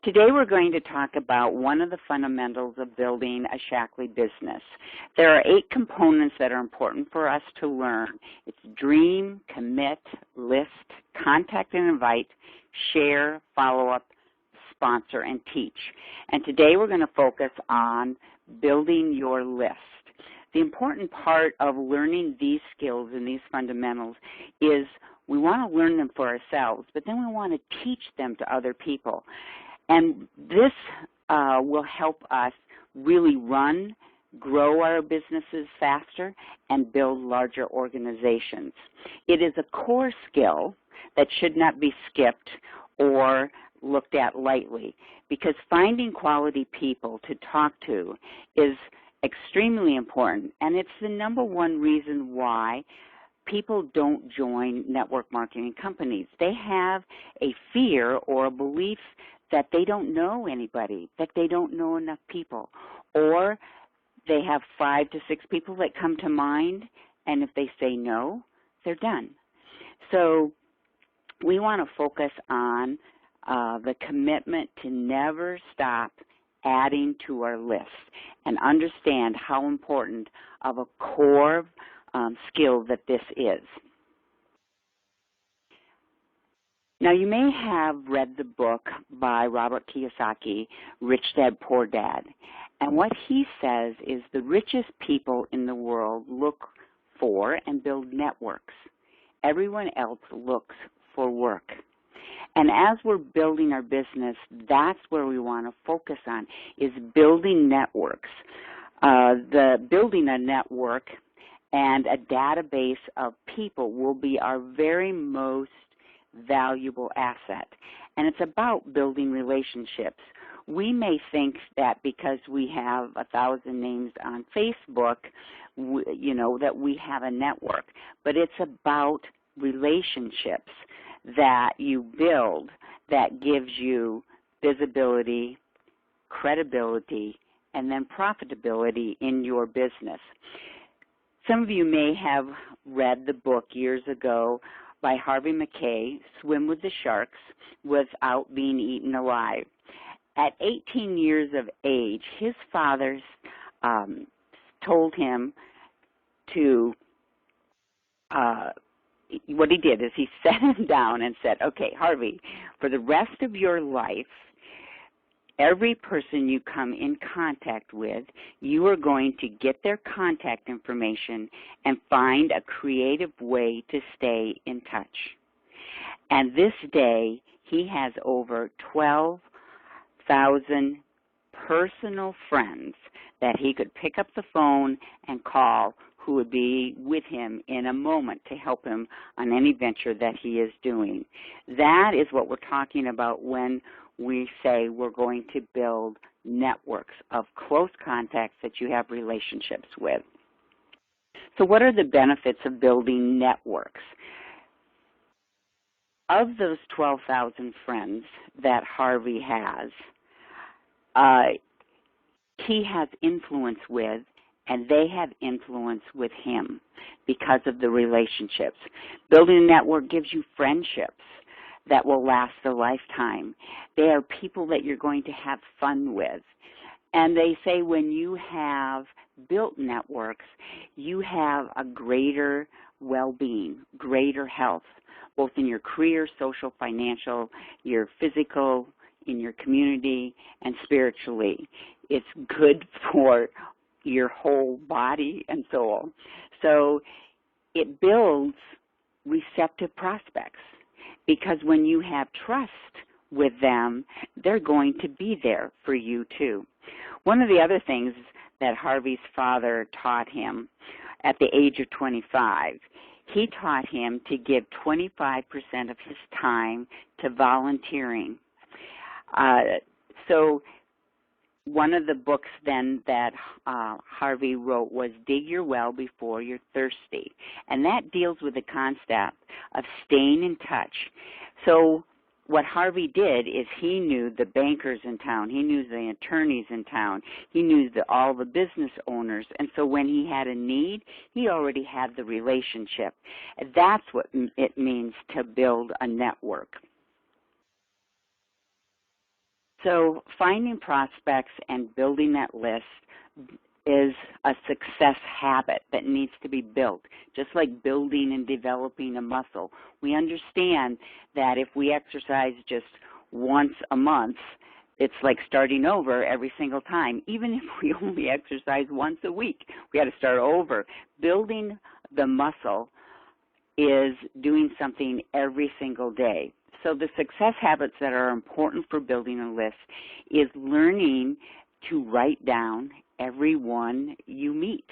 Today we're going to talk about one of the fundamentals of building a Shaklee business. There are 8 components that are important for us to learn. It's dream, commit, list, contact and invite, share, follow up, sponsor, and teach. And today we're going to focus on building your list. The important part of learning these skills and these fundamentals is we want to learn them for ourselves, but then we want to teach them to other people. And this will help us really grow our businesses faster, and build larger organizations. It is a core skill that should not be skipped or looked at lightly, because finding quality people to talk to is extremely important, and it's the #1 reason why people don't join network marketing companies. They have a fear or a belief that they don't know anybody, that they don't know enough people, or they have 5 to 6 people that come to mind, and if they say no, they're done. So we want to focus on the commitment to never stop adding to our list and understand how important of a core skill that this is. Now, you may have read the book by Robert Kiyosaki, Rich Dad, Poor Dad. And what he says is the richest people in the world look for and build networks. Everyone else looks for work. And as we're building our business, that's where we want to focus on, is building networks. Building a network and a database of people will be our very most valuable asset, and it's about building relationships. We may think that because we have 1,000 names on Facebook, that we have a network, but it's about relationships that you build that gives you visibility, credibility, and then profitability in your business. Some of you may have read the book years ago by Harvey Mackay, Swim with the Sharks Without Being Eaten Alive. At 18 years of age, his father told him to, what he did is he sat him down and said, okay, Harvey, for the rest of your life, every person you come in contact with, you are going to get their contact information and find a creative way to stay in touch. And this day, he has over 12,000 personal friends that he could pick up the phone and call, who would be with him in a moment to help him on any venture that he is doing. That is what we're talking about when we say we're going to build networks of close contacts that you have relationships with. So what are the benefits of building networks? Of those 12,000 friends that Harvey has, he has influence with, and they have influence with him because of the relationships. Building a network gives you friendships that will last a lifetime. They are people that you're going to have fun with. And they say when you have built networks, you have a greater well-being, greater health, both in your career, social, financial, your physical, in your community, and spiritually. It's good for your whole body and soul. So it builds receptive prospects, because when you have trust with them, they're going to be there for you too. One of the other things that Harvey's father taught him at the age of 25, he taught him to give 25% of his time to volunteering. So one of the books then that Harvey wrote was Dig Your Well Before You're Thirsty, and that deals with the concept of staying in touch. So what Harvey did is he knew the bankers in town, he knew the attorneys in town, he knew all the business owners, and so when he had a need, he already had the relationship. That's what it means to build a network. So finding prospects and building that list is a success habit that needs to be built, just like building and developing a muscle. We understand that if we exercise just once a month, it's like starting over every single time. Even if we only exercise once a week, we got to start over. Building the muscle is doing something every single day. So the success habits that are important for building a list is learning to write down everyone you meet.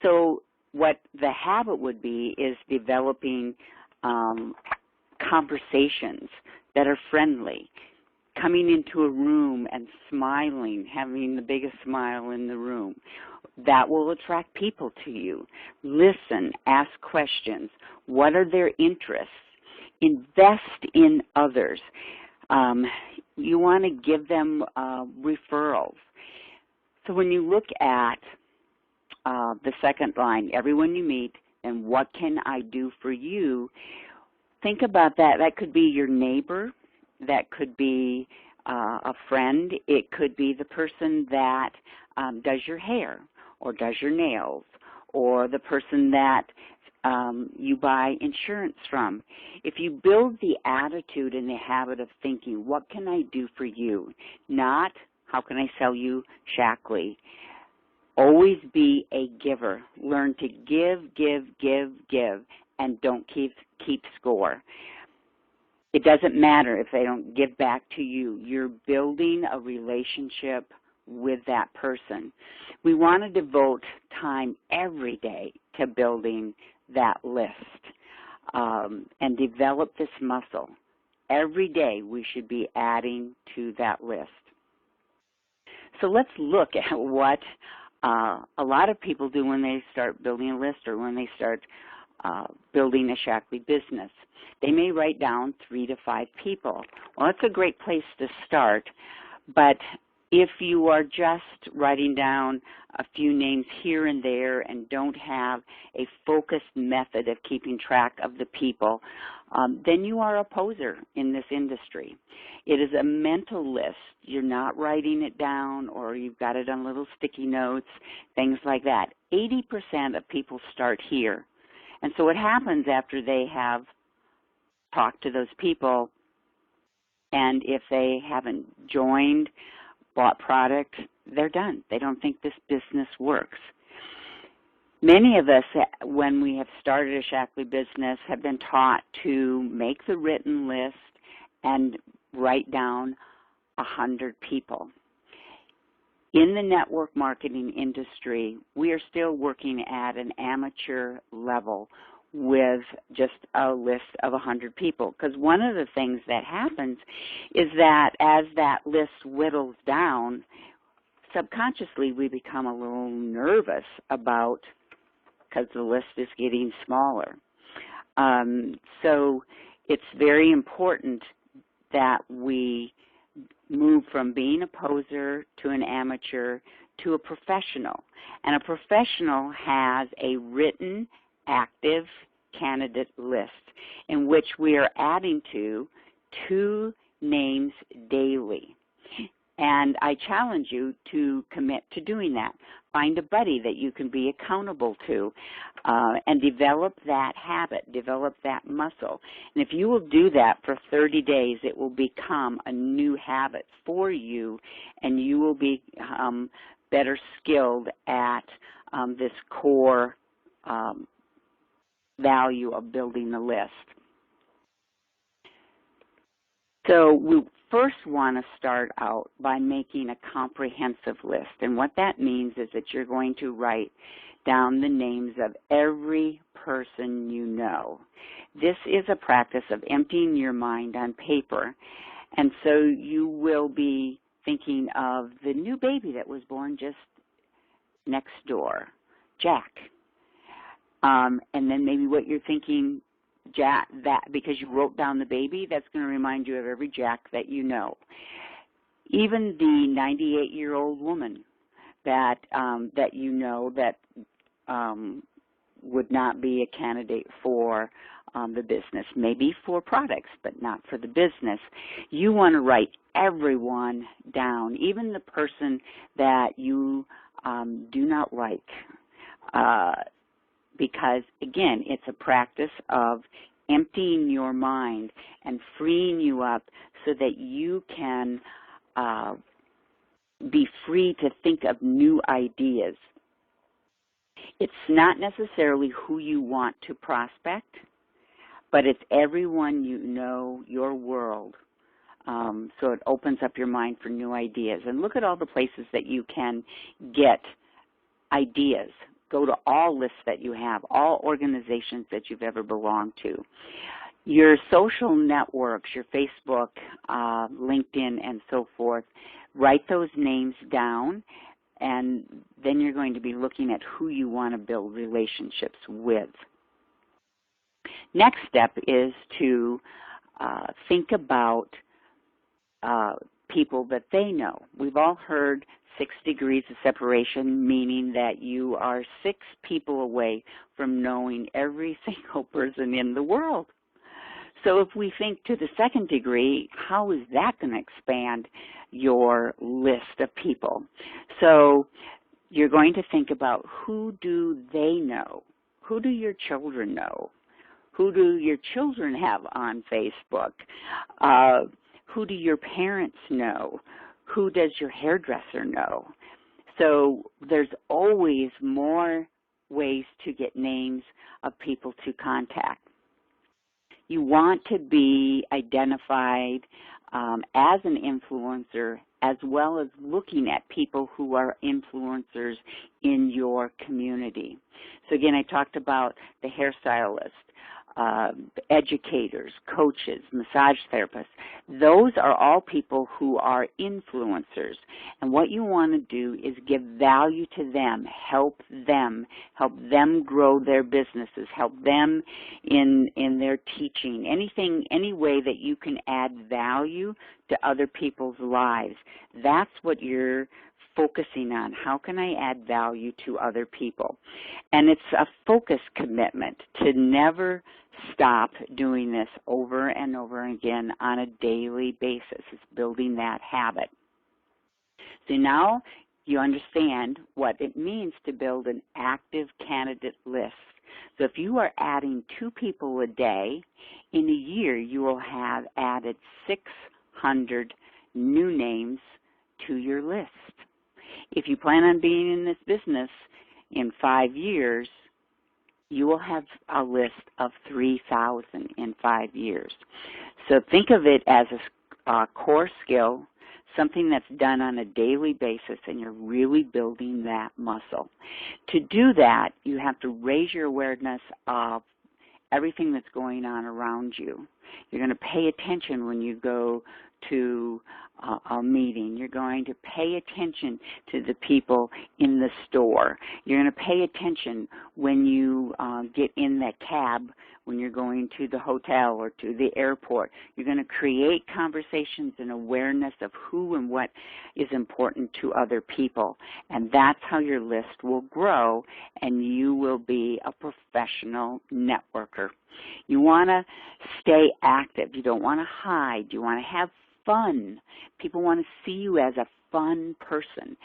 So what the habit would be is developing conversations that are friendly, coming into a room and smiling, having the biggest smile in the room. That will attract people to you. Listen, ask questions. What are their interests? Invest in others. You want to give them referrals. So when you look at the second line, everyone you meet, and what can I do for you, think about that. That could be your neighbor. That could be a friend. It could be the person that does your hair or does your nails, or the person that you buy insurance from. If you build the attitude and the habit of thinking, what can I do for you? Not, how can I sell you Shackley? Always be a giver. Learn to give, and don't keep score. It doesn't matter if they don't give back to you. You're building a relationship with that person. We want to devote time every day to building that list and develop this muscle. Every day we should be adding to that list. So let's look at what a lot of people do when they start building a list or when they start building a Shackley business. They may write down 3 to 5 people. Well, that's a great place to start, but if you are just writing down a few names here and there and don't have a focused method of keeping track of the people, then you are a poser in this industry. It is a mental list. You're not writing it down, or you've got it on little sticky notes, things like that. 80% of people start here. And so what happens after they have talked to those people, and if they haven't joined, bought product, they're done. They don't think this business works. Many of us, when we have started a Shackley business, have been taught to make the written list and write down 100 people. In the network marketing industry, we are still working at an amateur level with just a list of 100 people. Because one of the things that happens is that as that list whittles down, subconsciously we become a little nervous about, because the list is getting smaller. So it's very important that we move from being a poser to an amateur to a professional. And a professional has a written, active candidate list in which we are adding to 2 names daily. And I challenge you to commit to doing that. Find a buddy that you can be accountable to and develop that habit, develop that muscle. And if you will do that for 30 days, it will become a new habit for you, and you will be better skilled at this core value of building the list. So we first want to start out by making a comprehensive list. And what that means is that you're going to write down the names of every person you know. This is a practice of emptying your mind on paper. And so you will be thinking of the new baby that was born just next door, Jack. And then maybe what you're thinking, Jack, that because you wrote down the baby, that's going to remind you of every Jack that you know. Even the 98-year-old woman that you know that would not be a candidate for the business, maybe for products, but not for the business. You want to write everyone down, even the person that you do not like, because, again, it's a practice of emptying your mind and freeing you up so that you can be free to think of new ideas. It's not necessarily who you want to prospect, but it's everyone you know, your world. So it opens up your mind for new ideas. And look at all the places that you can get ideas. Go to all lists that you have, all organizations that you've ever belonged to. Your social networks, your Facebook, LinkedIn, and so forth, write those names down, and then you're going to be looking at who you want to build relationships with. Next step is to think about people that they know. We've all heard 6 degrees of separation, meaning that you are 6 people away from knowing every single person in the world. So if we think to the 2nd degree, how is that going to expand your list of people? So you're going to think about, who do they know? Who do your children know? Who do your children have on Facebook? Who do your parents know? Who does your hairdresser know? So there's always more ways to get names of people to contact. You want to be identified as an influencer, as well as looking at people who are influencers in your community. So again, I talked about the hairstylist, educators, coaches, massage therapists. Those are all people who are influencers. And what you want to do is give value to them, help them grow their businesses, help them in their teaching, any way that you can add value to other people's lives. That's what you're focusing on. How can I add value to other people? And it's a focus commitment to never stop doing this over and over again on a daily basis. It's building that habit. So now you understand what it means to build an active candidate list. So if you are adding 2 people a day, in a year you will have added 600 new names to your list. If you plan on being in this business in 5 years, you will have a list of 3,000 in 5 years. So think of it as a core skill, something that's done on a daily basis, and you're really building that muscle. To do that, you have to raise your awareness of everything that's going on around you. You're going to pay attention when you go to a meeting. You're going to pay attention to the people in the store. You're going to pay attention when you get in that cab, when you're going to the hotel or to the airport. You're going to create conversations and awareness of who and what is important to other people. And that's how your list will grow, and you will be a professional networker. You want to stay active. You don't want to hide. You want to have fun. People want to see you as a fun person.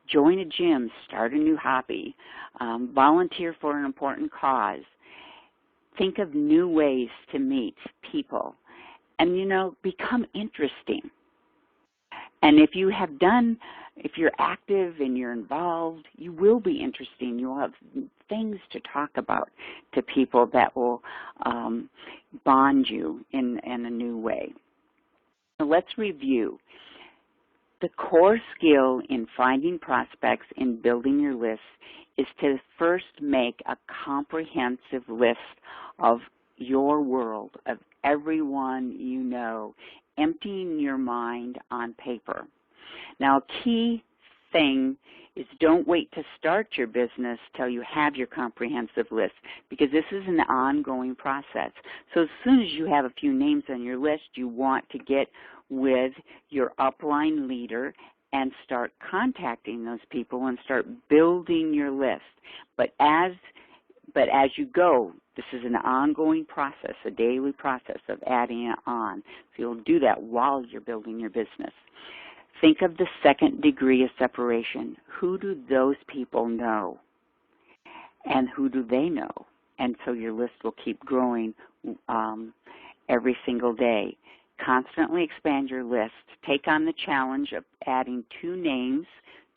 Join a gym, start a new hobby, volunteer for an important cause. Think of new ways to meet people, and, become interesting. And if you're active and you're involved, you will be interesting. You'll have things to talk about to people that will bond you in a new way. So let's review. The core skill in finding prospects and building your list is to first make a comprehensive list of your world, of everyone you know, emptying your mind on paper. Now, a key thing is don't wait to start your business till you have your comprehensive list, because this is an ongoing process. So as soon as you have a few names on your list, you want to get with your upline leader and start contacting those people and start building your list. But as But as you go, this is an ongoing process, a daily process of adding it on. So you'll do that while you're building your business. Think of the second degree of separation. Who do those people know? And who do they know? And so your list will keep growing every single day. Constantly expand your list. Take on the challenge of adding 2 names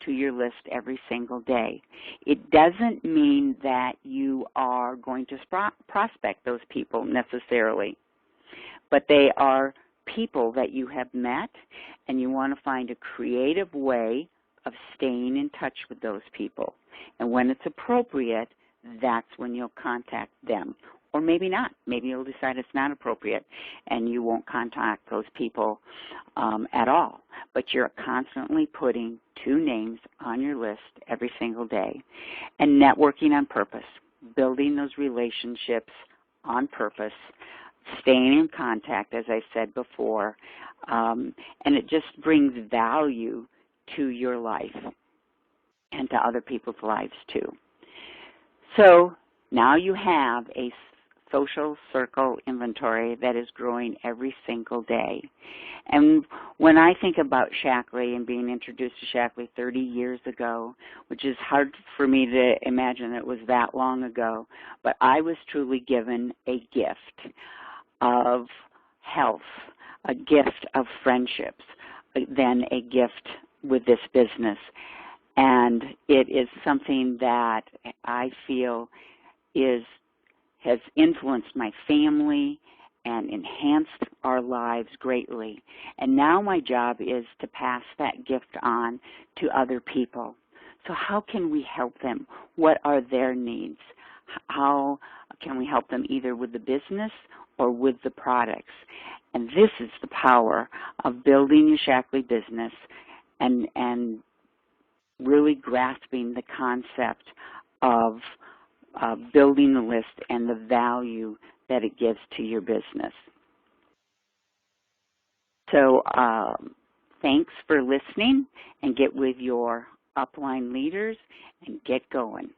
to your list every single day. It doesn't mean that you are going to prospect those people necessarily, but they are people that you have met, and you want to find a creative way of staying in touch with those people. And when it's appropriate, that's when you'll contact them. Or maybe not. Maybe you'll decide it's not appropriate and you won't contact those people at all. But you're constantly putting 2 names on your list every single day. And networking on purpose, building those relationships on purpose, staying in contact, as I said before, and it just brings value to your life and to other people's lives too. So now you have a social circle inventory that is growing every single day. And when I think about Shaklee and being introduced to Shaklee 30 years ago, which is hard for me to imagine it was that long ago, but I was truly given a gift of health, a gift of friendships, then a gift with this business. And it is something that I feel has influenced my family and enhanced our lives greatly. And now my job is to pass that gift on to other people. So how can we help them? What are their needs? How can we help them either with the business or with the products? And this is the power of building your Shaklee business and really grasping the concept of building the list and the value that it gives to your business. So thanks for listening, and get with your upline leaders and get going.